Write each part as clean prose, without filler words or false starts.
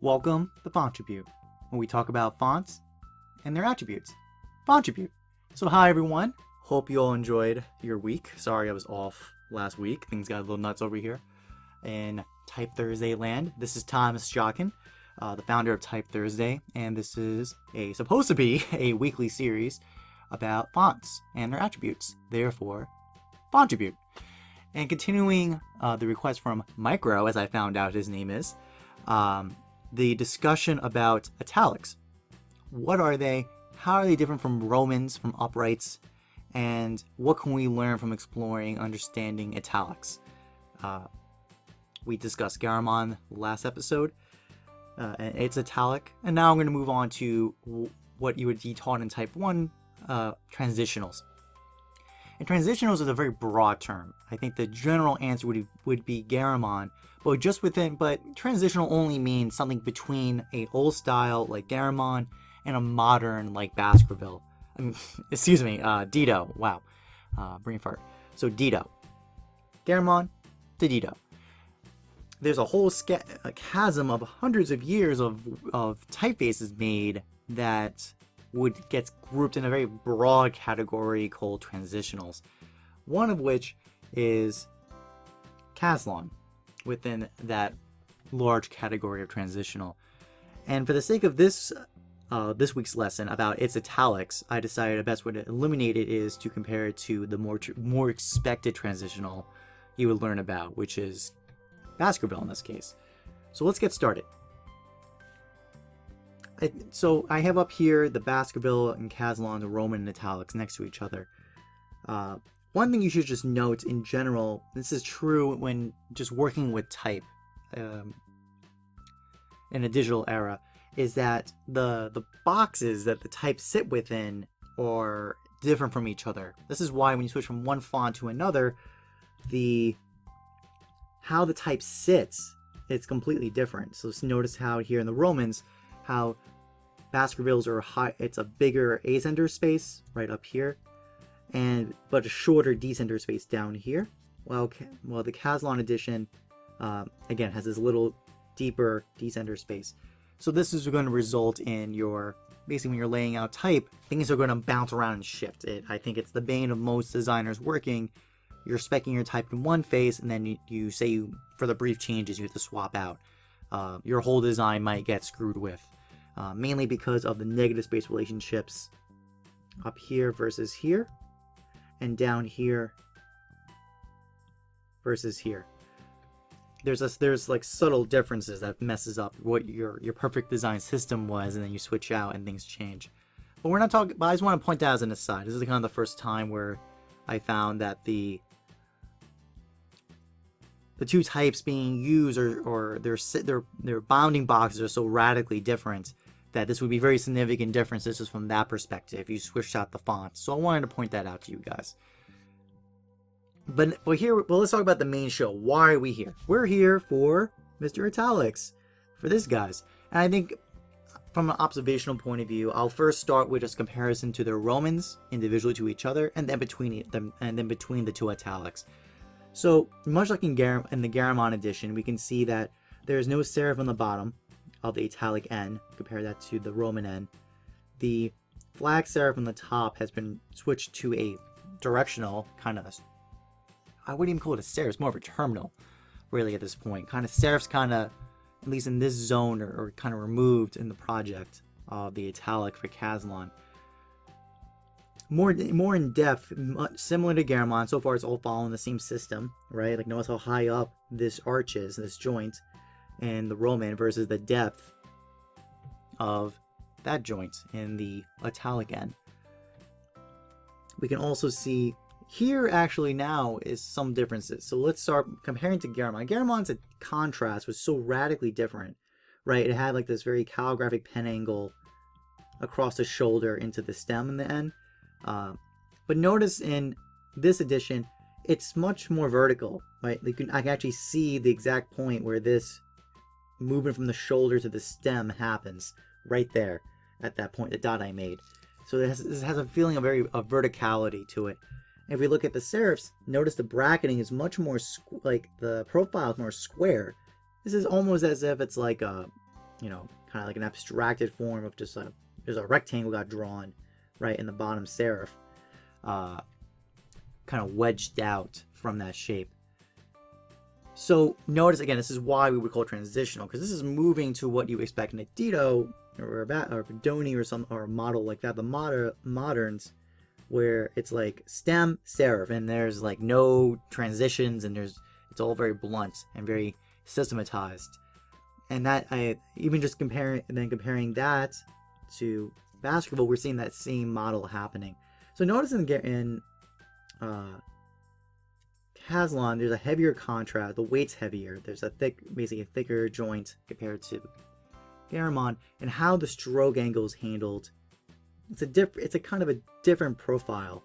Welcome to Fontribute, where we talk about fonts and their attributes. Fontribute. So hi everyone, hope you all enjoyed your week. Sorry I was off last week, things got a little nuts over here in TypeThursday land. This is Thomas Jockin, the founder of TypeThursday, and this is supposed to be a weekly series about fonts and their attributes, therefore Fontribute. And continuing the request from Micro, as I found out his name is, the discussion about italics. What are they? How are they different from Romans, from uprights? And what can we learn from exploring, understanding italics? We discussed Garamond last episode, and it's italic. And now I'm going to move on to what you would be taught in Type 1, transitionals. And transitionals is a very broad term. I think the general answer would be Garamond, but transitional only means something between a old style like Garamond and a modern like Baskerville. Dito. Wow, brain fart. So Dito, Garamond to Dito. There's a whole chasm of hundreds of years of typefaces made that would get grouped in a very broad category called transitionals. One of which is Calson within that large category of transitional. And for the sake of this week's lesson about its italics, I decided the best way to illuminate it is to compare it to the more expected transitional you would learn about, which is Baskerville in this case. So let's get started. So I have up here the Baskerville and Calson, the Roman and italics next to each other. One thing you should just note in general, this is true when just working with type in a digital era, is that the boxes that the types sit within are different from each other. This is why when you switch from one font to another, how the type sits, it's completely different. So notice how here in the Romans, how Baskervilles are high, it's a bigger ascender space right up here, but a shorter descender space down here. Well, the Calson edition again has this little deeper descender space. So this is going to result in basically when you're laying out type, things are going to bounce around and shift. I think it's the bane of most designers working. You're speccing your type in one phase, and then you say for the brief changes you have to swap out. Your whole design might get screwed with. Mainly because of the negative space relationships up here versus here, and down here versus here. There's like subtle differences that messes up what your perfect design system was, and then you switch out and things change. But we're not talking. But I just want to point that as an aside. This is kind of the first time where I found that the two types being used or their bounding boxes are so radically different that this would be very significant differences just from that perspective if you switched out the fonts. So I wanted to point that out to you guys. But let's talk about the main show. Why are we here? We're here for Mr. Italics, for this guys. And I think from an observational point of view, I'll first start with just comparison to the Romans individually to each other, and then between the two italics. So much like in the Garamond edition, we can see that there's no serif on the bottom of the italic N. Compare that to the Roman N. The flag serif on the top has been switched to a directional kind of, I wouldn't even call it a serif, it's more of a terminal really at this point. Kind of serifs kind of, at least in this zone, are kind of removed in the project of the italic for Calson. More in depth, similar to Garamond, so far it's all following the same system, right? Like notice how high up this arch is, this joint, and the Roman versus the depth of that joint in the italic N. We can also see here actually now is some differences. So let's start comparing to Garamond. Garamond's contrast was so radically different, right? It had like this very calligraphic pen angle across the shoulder into the stem in the N. But notice in this edition, it's much more vertical, right? I can actually see the exact point where this movement from the shoulder to the stem happens right there at that point, the dot I made. So this has a feeling of verticality to it. And if we look at the serifs, notice the bracketing is much more like the profile is more square. This is almost as if it's like you know, kind of like an abstracted form of just there's a rectangle got drawn right in the bottom serif, kind of wedged out from that shape. So notice again, this is why we would call it transitional, because this is moving to what you expect in a Dito or a Doni or a model like that. The moderns, where it's like stem serif and there's like no transitions and it's all very blunt and very systematized. And that even just comparing that to basketball, we're seeing that same model happening. So notice in Calson, there's a heavier contrast. The weight's heavier. There's basically a thicker joint compared to Garamond, and how the stroke angle is handled. It's a kind of a different profile.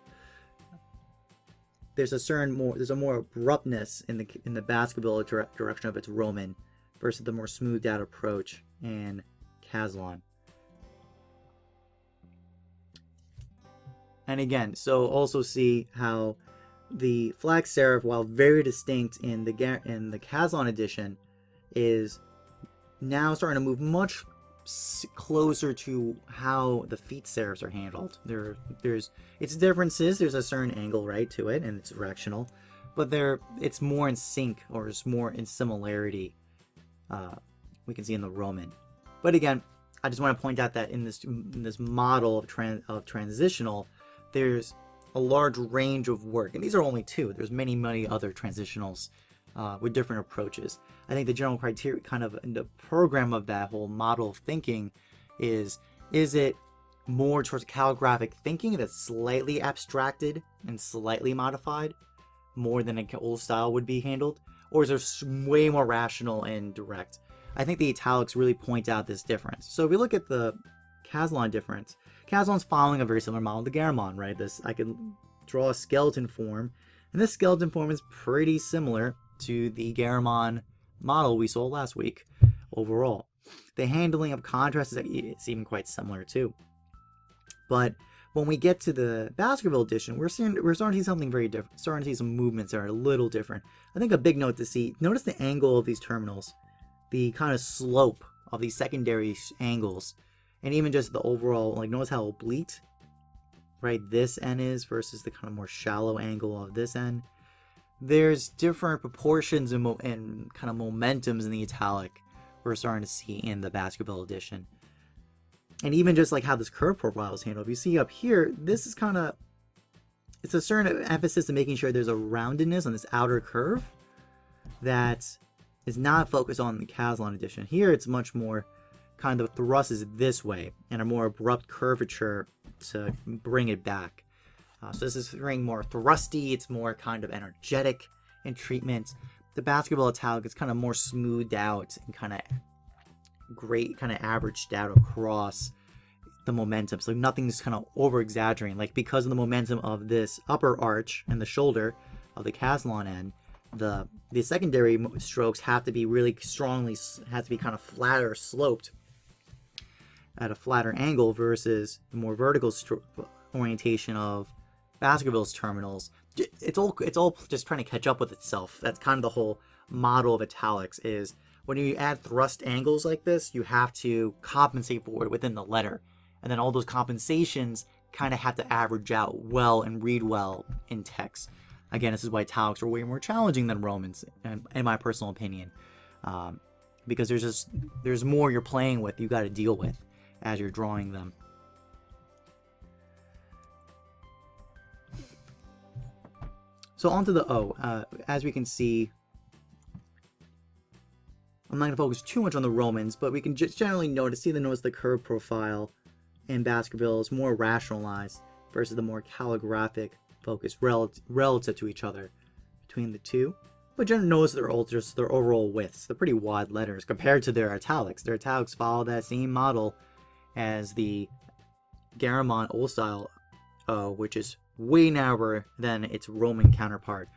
There's a more abruptness in the basketball direction of its Roman versus the more smoothed out approach in Calson. And again, so also see how the flag serif, while very distinct in the Calson edition, is now starting to move much closer to how the feet serifs are handled. There's its differences. There's a certain angle right to it, and it's directional, but it's more in sync, or it's more in similarity. We can see in the Roman. But again, I just want to point out that in this model of transitional, there's a large range of work, and these are only two. There's many other transitionals with different approaches. I think the general criteria, kind of in the program of that whole model of thinking, is it more towards calligraphic thinking that's slightly abstracted and slightly modified, more than an old style would be handled, or is there way more rational and direct? I think the italics really point out this difference. So if we look at the Calson difference, Calson's following a very similar model to Garamond, right? I can draw a skeleton form, and this skeleton form is pretty similar to the Garamond model we saw last week overall. The handling of contrast is even quite similar too. But when we get to the basketball edition, we're starting to see something very different. Starting to see some movements that are a little different. I think a big note to see, notice the angle of these terminals, the kind of slope of these secondary angles, and even just the overall, like, notice how oblique, right, this end is versus the kind of more shallow angle of this end. There's different proportions and kind of momentums in the italic we're starting to see in the basketball edition. And even just like how this curve profile is handled. If you see up here, this is kind of, it's a certain emphasis in making sure there's a roundedness on this outer curve that is not focused on the Calson edition. Here it's much more kind of thrust is this way and a more abrupt curvature to bring it back. So this is feeling more thrusty, it's more kind of energetic in treatment. The basketball italic is kind of more smoothed out and kind of great, kind of averaged out across the momentum. So nothing's kind of over exaggerating. Like, because of the momentum of this upper arch and the shoulder of the Calson end, the secondary strokes have to be really strongly, have to be kind of flatter sloped at a flatter angle versus the more vertical orientation of basketball's terminals. It's all just trying to catch up with itself. That's kind of the whole model of italics, is when you add thrust angles like this, you have to compensate for it within the letter, and then all those compensations kind of have to average out well and read well in text. Again, this is why italics are way more challenging than Romans, in my personal opinion, because there's more you're playing with, you got to deal with as you're drawing them. So onto the O. As we can see, I'm not going to focus too much on the Romans, but we can just generally notice the curve profile in basketball is more rationalized versus the more calligraphic focus relative to each other between the two. But generally notice their overall widths. They're pretty wide letters compared to their italics. Their italics follow that same model as the Garamond old style O, which is way narrower than its Roman counterpart.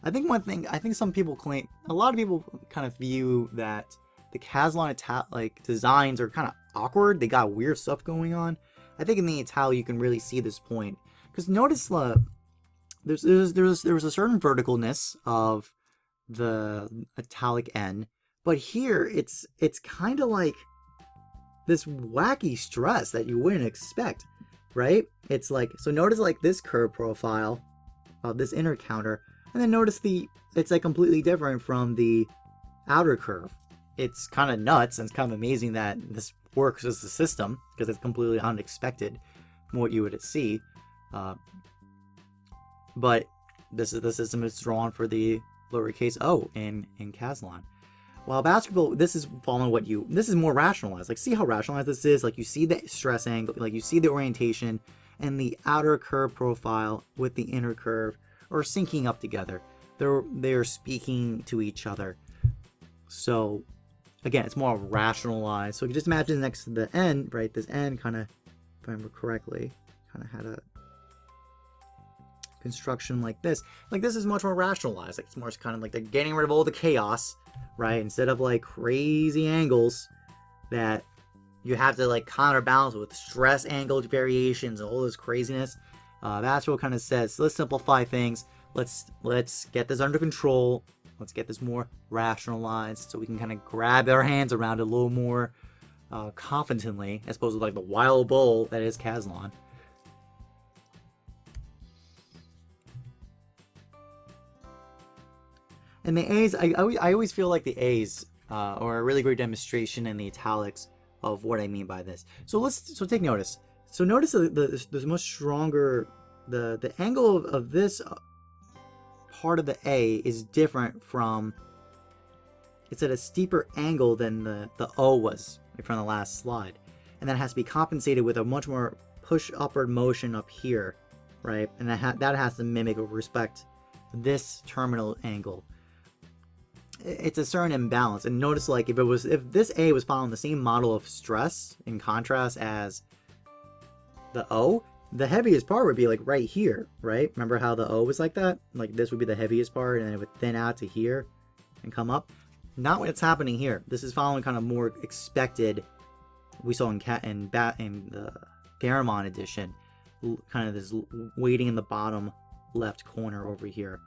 I think some people claim, a lot of people kind of view that the Calson italic designs are kind of awkward. They got weird stuff going on. I think in the italic you can really see this point, because notice there was a certain verticalness of the italic N, but here it's kind of like this wacky stress that you wouldn't expect, right? It's like, so notice like this curve profile of this inner counter, and then notice it's like completely different from the outer curve. It's kind of nuts, and it's kind of amazing that this works as a system, because it's completely unexpected from what you would see. But the system is drawn for the lowercase o in Calson. While basketball, this is following this is more rationalized. Like, see how rationalized this is? Like, you see the stress angle, like you see the orientation, and the outer curve profile with the inner curve are syncing up together. They're speaking to each other. So again, it's more rationalized. So you can just imagine next to the N, right? This N kind of, if I remember correctly, kind of had a construction like this. Like, this is much more rationalized. Like, it's more kind of like they're getting rid of all the chaos, right? Instead of like crazy angles that you have to like counterbalance with stress angle variations and all this craziness. That's what kind of says, let's simplify things. Let's get this under control. Let's get this more rationalized so we can kind of grab our hands around it a little more confidently, as opposed to like the wild bull that is Calson. And the A's, I always feel like the A's are a really great demonstration in the italics of what I mean by this. So take notice. So notice the much stronger, the angle of this part of the A is different from, it's at a steeper angle than the O was from the last slide. And that has to be compensated with a much more push upward motion up here, right? And that has to mimic or respect this terminal angle. It's a certain imbalance. And notice, like, if this A was following the same model of stress in contrast as the O, the heaviest part would be like right here, right? Remember how the O was like that? Like, this would be the heaviest part, and then it would thin out to here and come up. Not what's happening here. This is following kind of more expected. We saw in the Garamond edition, kind of this weighting in the bottom left corner over here.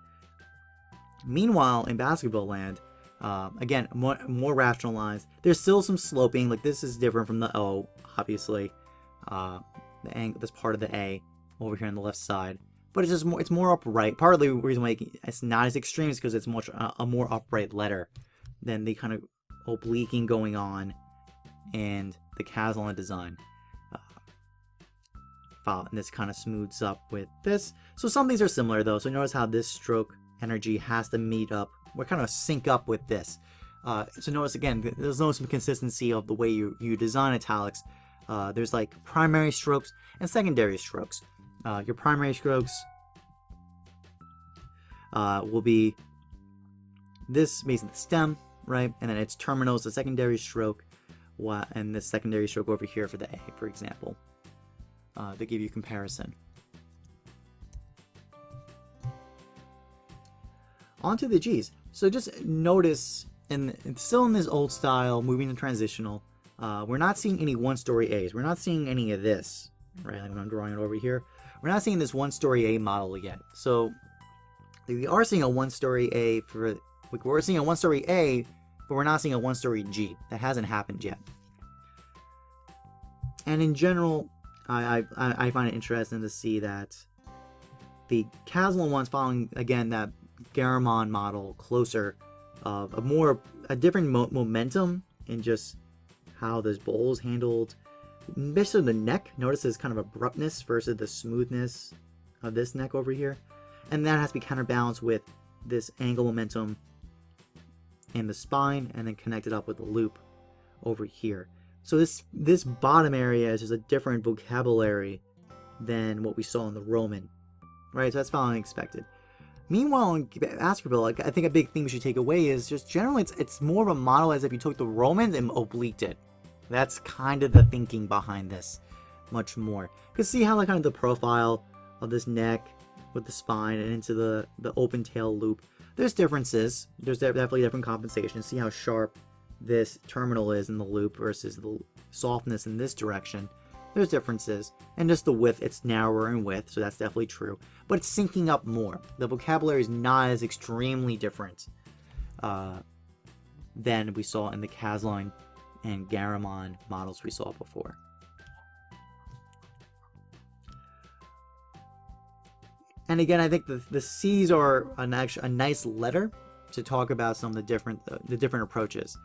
Meanwhile, in Basketball Land, again, more rationalized. There's still some sloping. Like, this is different from the O, obviously. This part of the A over here on the left side, but it's just more. It's more upright. Partly the reason why it's not as extreme is because it's much a more upright letter than the kind of obliquing going on and the Calson design. And this kind of smooths up with this. So some things are similar though. So notice how this stroke energy has to meet up. We're kind of sync up with this. So notice again, there's no some consistency of the way you design italics. There's like primary strokes and secondary strokes. Your primary strokes will be this basically the stem, right? And then its terminal is the secondary stroke, and the secondary stroke over here for the A, for example, to give you comparison. Onto the G's. So just notice, still in this old style, moving to transitional, we're not seeing any one-story A's. We're not seeing any of this, right? Like when I'm drawing it over here, we're not seeing this one-story A model yet. So we are seeing a one-story A we're seeing a one-story A, but we're not seeing a one-story G. That hasn't happened yet. And in general, I find it interesting to see that the Calson one's following again that Garamond model closer of a different momentum in just how this bowl is handled. Especially the neck, notice this kind of abruptness versus the smoothness of this neck over here, and that has to be counterbalanced with this angle momentum in the spine and then connected up with the loop over here. So this bottom area is just a different vocabulary than what we saw in the Roman, right? So that's following expected. Meanwhile, in basketball, like, I think a big thing we should take away is just generally it's more of a model as if you took the Romans and obliqued it. That's kind of the thinking behind this, much more. Because see how like kind of the profile of this neck with the spine and into the open tail loop. There's differences. There's definitely different compensations. See how sharp this terminal is in the loop versus the softness in this direction. There's differences. And just the width, it's narrower in width, so that's definitely true. But it's syncing up more. The vocabulary is not as extremely different than we saw in the Calson and Garamond models we saw before. And again, I think the C's are a nice letter to talk about some of the different approaches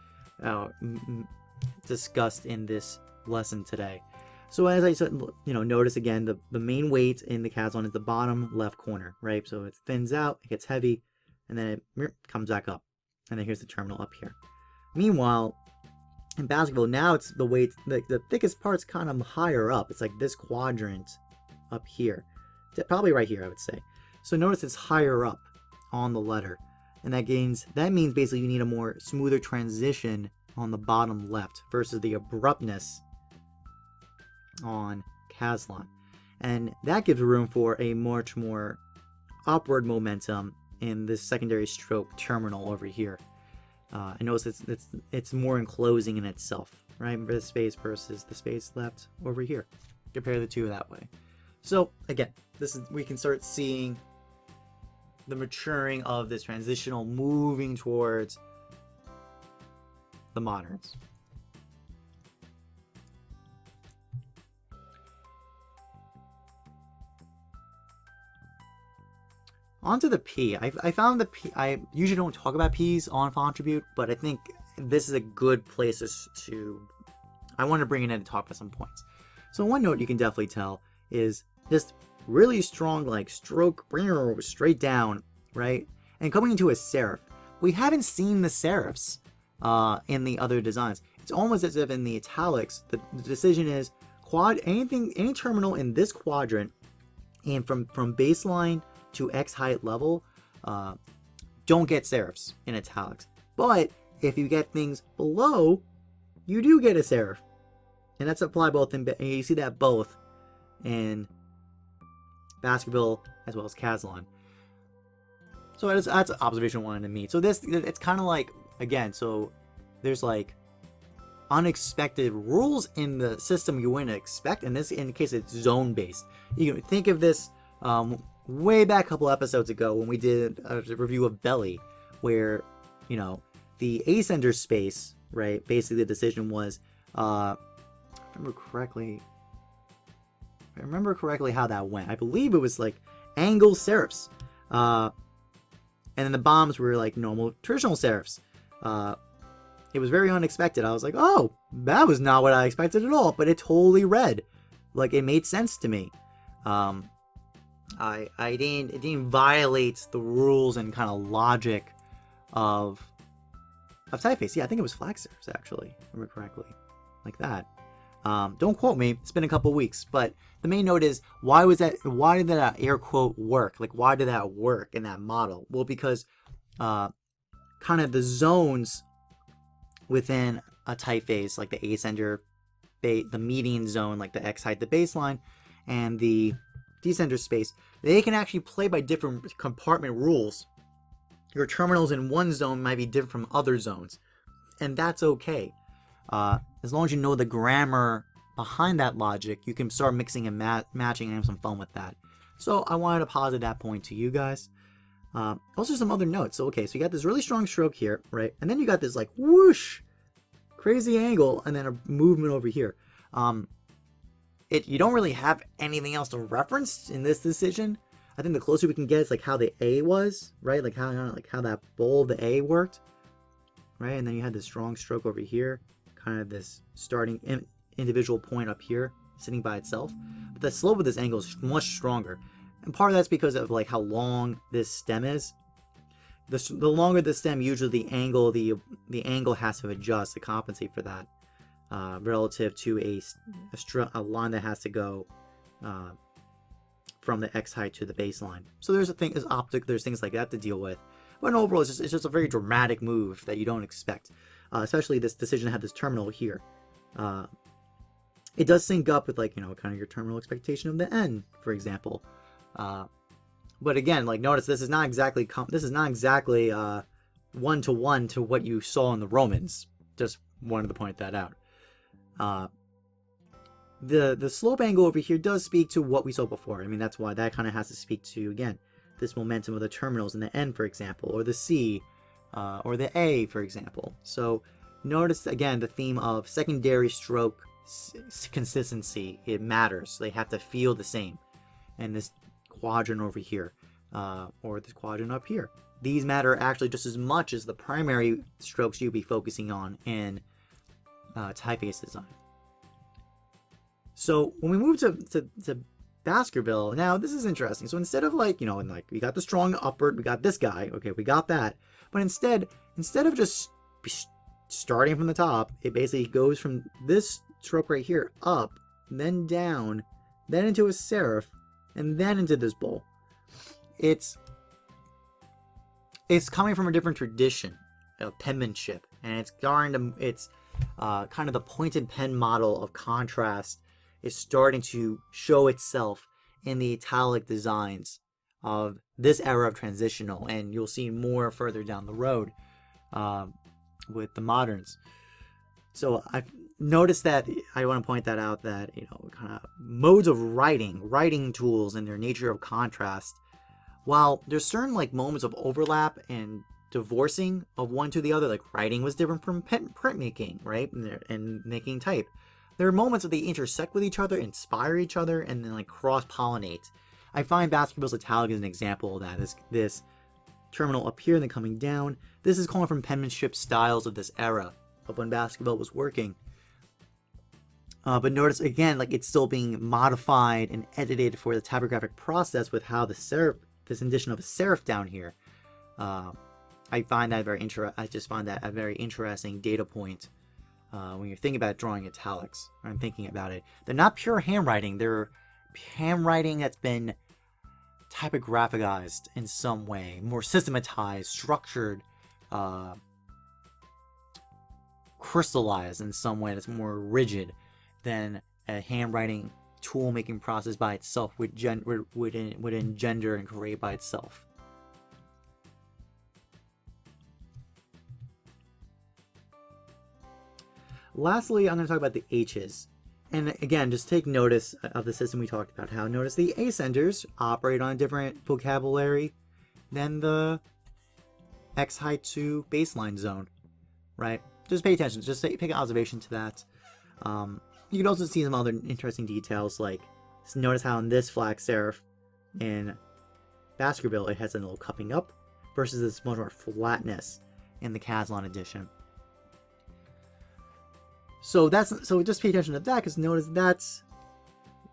discussed in this lesson today. So as I said, notice again the main weight in the Calson is the bottom left corner, right? So it thins out, it gets heavy, and then it comes back up, and then here's the terminal up here. Meanwhile, in basketball, now it's the weight, the thickest part's kind of higher up. It's like this quadrant up here, probably right here, I would say. So notice it's higher up on the letter, and that means basically you need a more smoother transition on the bottom left versus the abruptness on Calson, and that gives room for a much more upward momentum in this secondary stroke terminal over here. And notice it's more enclosing in itself, right? The space versus the space left over here. Compare the two that way. So again, we can start seeing the maturing of this transitional moving towards the moderns. Onto the P. I found the P. I usually don't talk about P's on Fontribute, but I think this is a good place I want to bring it in and talk about some points. So one note you can definitely tell is just really strong, like stroke straight down, right? And coming into a serif. We haven't seen the serifs in the other designs. It's almost as if in the italics, the decision is any terminal in this quadrant, and from baseline to X height level, don't get serifs in italics. But if you get things below, you do get a serif. And that's applied both and you see that both in basketball as well as Calson. So that's observation one to me. So it's kind of like, again, so there's like unexpected rules in the system you wouldn't expect. In this case, it's zone based. You can think of this way back a couple episodes ago when we did a review of Belly, where the ascender space, right? Basically, the decision was, if I remember correctly how that went. I believe it was like angle serifs, and then the bombs were like normal traditional serifs. It was very unexpected. I was like, oh, that was not what I expected at all, but it totally read, like it made sense to me. It didn't violate the rules and kind of logic of typeface. Yeah, I think it was flag serifs actually, if I remember correctly, like that. Don't quote me, it's been a couple weeks, but the main note is, why did that air quote work? Like, why did that work in that model? Well, because kind of the zones within a typeface, like the ascender, the median zone, like the X height, the baseline, and the descender space, they can actually play by different compartment rules. Your terminals in one zone might be different from other zones, and that's okay. As long as you know the grammar behind that logic, you can start mixing and matching and have some fun with that. So I wanted to posit that point to you guys. Also some other notes. So okay, so you got this really strong stroke here, right? And then you got this like whoosh, crazy angle, and then a movement over here. You don't really have anything else to reference in this decision. I think the closer we can get is like how the A was, right? Like how that bowl, the A worked, right? And then you had this strong stroke over here, kind of this starting individual point up here, sitting by itself. But the slope of this angle is much stronger, and part of that's because of like how long this stem is. The longer the stem, usually the angle has to adjust to compensate for that, relative to a line that has to go from the X height to the baseline. So there's things like that to deal with. But overall, it's just a very dramatic move that you don't expect. Especially this decision had this terminal here. It does sync up with kind of your terminal expectation of the N, for example. But again, like notice this is not exactly one-to-one to what you saw in the Romans. Just wanted to point that out. The slope angle over here does speak to what we saw before. I mean, that's why that kind of has to speak to, again, this momentum of the terminals in the N, for example, or the C, or the A, for example. So Notice again the theme of secondary stroke consistency. It matters. They have to feel the same. And this quadrant over here, or this quadrant up here, these matter actually just as much as the primary strokes you'll be focusing on in typeface design. So when we move to Baskerville, now this is interesting. So instead of like, you know, and like we got the strong upward, we got this guy, okay, we got that. But instead of just starting from the top, it basically goes from this stroke right here up, then down, then into a serif, and then into this bowl. It's coming from a different tradition of penmanship, and it's kind of the pointed pen model of contrast is starting to show itself in the italic designs of this era of transitional, and you'll see more further down the road with the moderns. So I've noticed that I want to point that out, that, you know, kind of modes of writing tools and their nature of contrast, while there's certain like moments of overlap and divorcing of one to the other, like writing was different from printmaking, right, and making type. There are moments that they intersect with each other, inspire each other, and then like cross-pollinate. I find Baskerville's italic is an example of that. This terminal up here and then coming down. This is calling from penmanship styles of this era of when Baskerville was working. But notice again, like it's still being modified and edited for the typographic process with how the serif, this addition of a serif down here. I find that I just find that a very interesting data point. When you're thinking about drawing italics, or I'm thinking about it, they're not pure handwriting. They're handwriting that's been typographicized in some way, more systematized, structured, crystallized in some way that's more rigid than a handwriting tool making process by itself would engender and create by itself. Lastly, I'm going to talk about the H's. And again, just take notice of the system we talked about. How notice the ascenders operate on a different vocabulary than the X height to baseline zone, right? Just pay attention. Just take an observation to that. You can also see some other interesting details, like notice how in this flag serif in Baskerville it has a little cupping up versus this much more flatness in the Calson edition. So just pay attention to that, because notice that's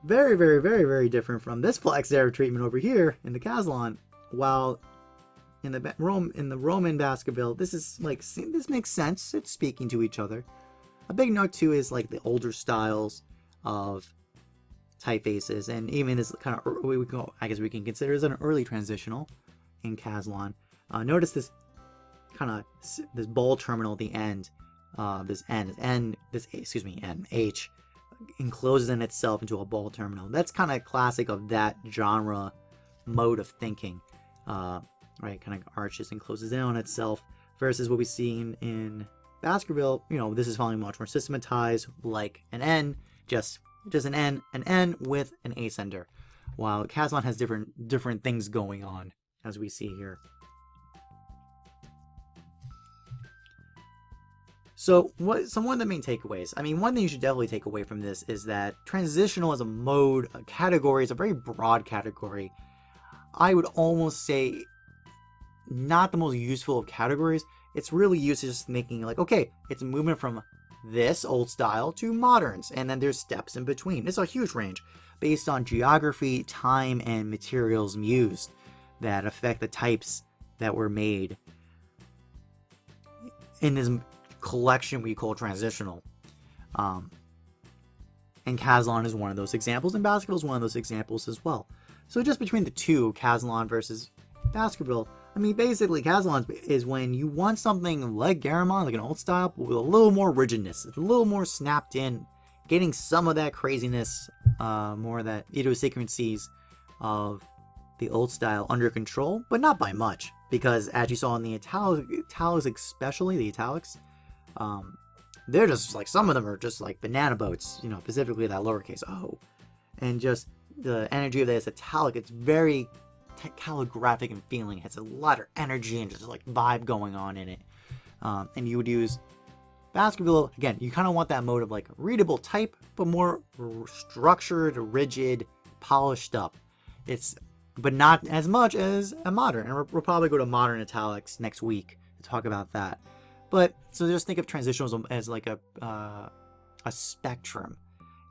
very, very, very, very different from this flag serif treatment over here in the Calson. While in the Roman Baskerville, this makes sense. It's speaking to each other. A big note too is like the older styles of typefaces, and even this kind of I guess we can consider as an early transitional in Calson. Notice this kind of this bold terminal at the end. This H encloses in itself into a bold terminal. That's kind of classic of that genre mode of thinking, right? Kind of arches and closes in on itself, versus what we see in Baskerville. You know, this is following much more systematized, like an N, just an N with an ascender, while Calson has different things going on, as we see here. So some of the main takeaways. I mean, one thing you should definitely take away from this is that transitional as a mode, a category, is a very broad category. I would almost say not the most useful of categories. It's really used to just making like, okay, it's a movement from this old style to moderns, and then there's steps in between. It's a huge range based on geography, time, and materials used that affect the types that were made in this collection we call transitional. And Calson is one of those examples, and Baskerville is one of those examples as well. So just between the two, Calson versus Baskerville, I mean, basically Calson is when you want something like Garamond, like an old style, but with a little more rigidness, a little more snapped in, getting some of that craziness, more of that idiosyncrasies of the old style under control, but not by much, because as you saw in the italics, especially the italics, they're just like, some of them are just like banana boats, you know, specifically that lowercase o, and just the energy of this italic, it's very calligraphic in feeling. It has a lot of energy and just like vibe going on in it. And you would use Baskerville, again, you kind of want that mode of like readable type, but more structured, rigid, polished up. But not as much as a modern. And we'll probably go to modern italics next week to talk about that. But so just think of transitionals as like a spectrum.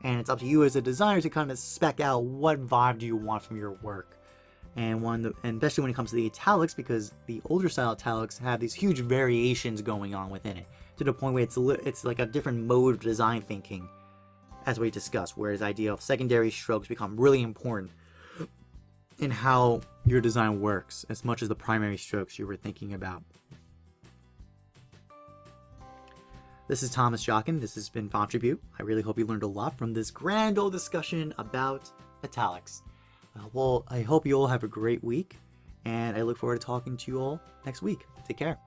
And it's up to you as a designer to kind of spec out what vibe do you want from your work. And especially when it comes to the italics, because the older style italics have these huge variations going on within it, to the point where it's like a different mode of design thinking, as we discussed, whereas the idea of secondary strokes become really important in how your design works as much as the primary strokes you were thinking about. This is Thomas Jockin. This has been Fontribute. I really hope you learned a lot from this grand old discussion about italics. Well, I hope you all have a great week, and I look forward to talking to you all next week. Take care.